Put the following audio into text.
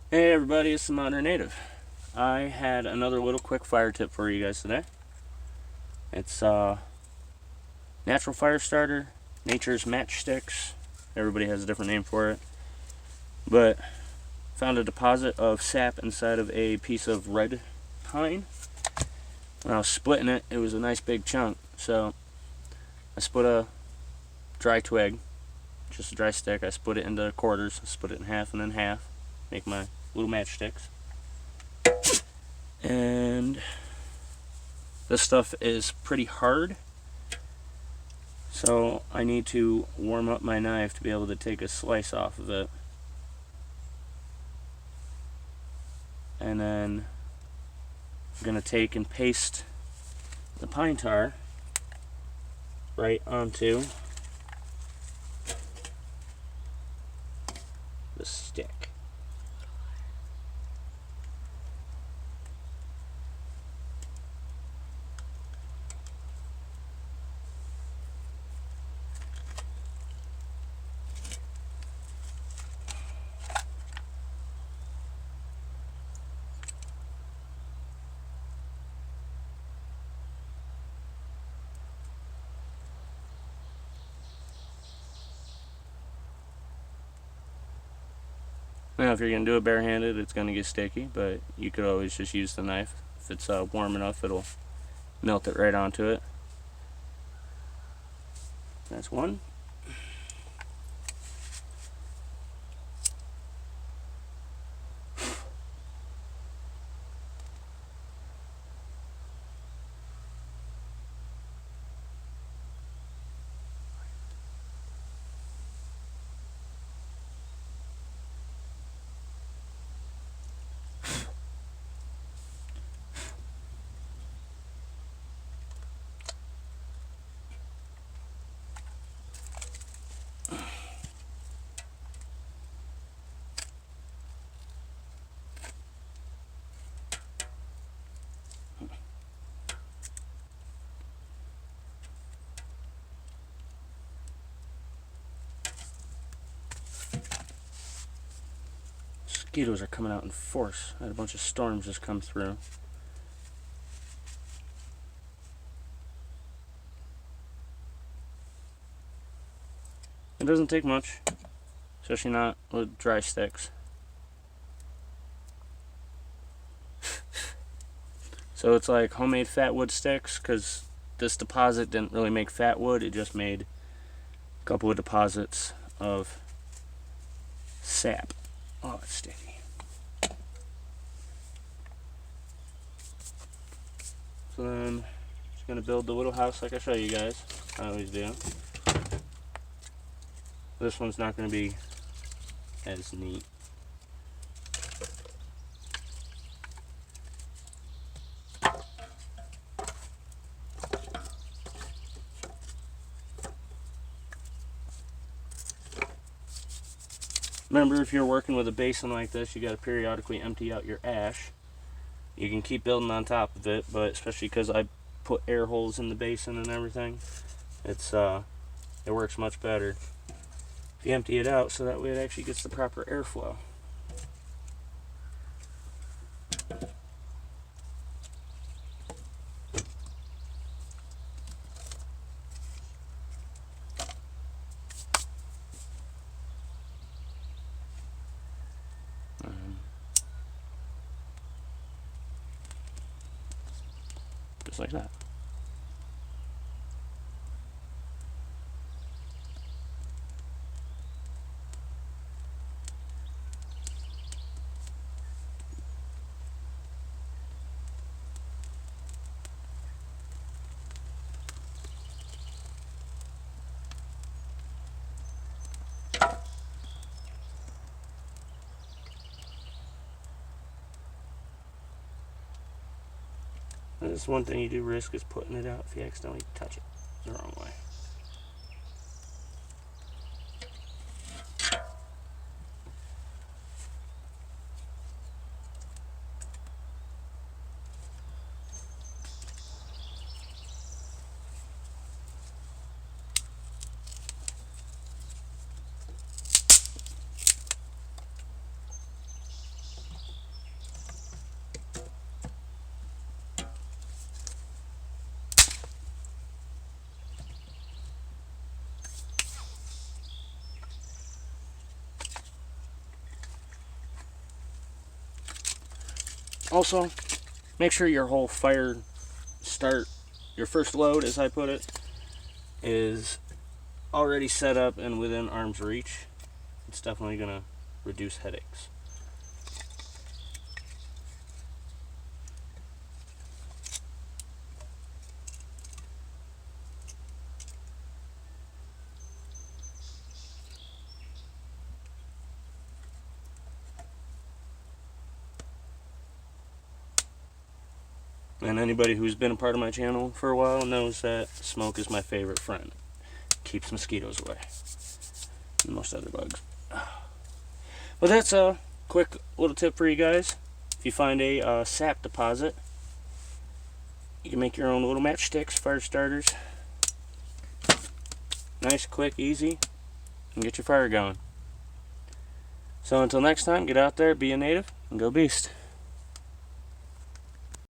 Hey everybody, it's the Modern Native. I had another little quick fire tip for you guys today. It's natural fire starter, nature's matchsticks. Everybody has a different name for it. But found a deposit of sap inside of a piece of red pine. When I was splitting it, it was a nice big chunk. So I split a dry twig, just a dry stick. I split it into quarters, I split it in half and then half. Make my little matchsticks. And this stuff is pretty hard, so I need to warm up my knife to be able to take a slice off of it. And then I'm going to take and paste the pine tar right onto the stick. Now if you're going to do it barehanded, it's going to get sticky, but you could always just use the knife. If it's warm enough, it'll melt it right onto it. That's one. Mosquitoes are coming out in force. I had a bunch of storms just come through. It doesn't take much, especially not with dry sticks. So it's like homemade fat wood sticks, because this deposit didn't really make fat wood, it just made a couple of deposits of sap. Oh, it's sticky. So then, just gonna build the little house like I show you guys. I always do. This one's not gonna be as neat. Remember, if you're working with a basin like this, you gotta periodically empty out your ash. You can keep building on top of it, but especially because I put air holes in the basin and everything, it works much better if you empty it out, so that way it actually gets the proper airflow. Just like that. This one thing you do risk is putting it out if you accidentally touch it the wrong way. Also, make sure your whole fire start, your first load, as I put it, is already set up and within arm's reach. It's definitely going to reduce headaches. And anybody who's been a part of my channel for a while knows that smoke is my favorite friend. Keeps mosquitoes away and most other bugs. Well, that's a quick little tip for you guys. If you find a sap deposit, you can make your own little matchsticks, fire starters. Nice, quick, easy, and get your fire going. So until next time, get out there, be a native, and go beast.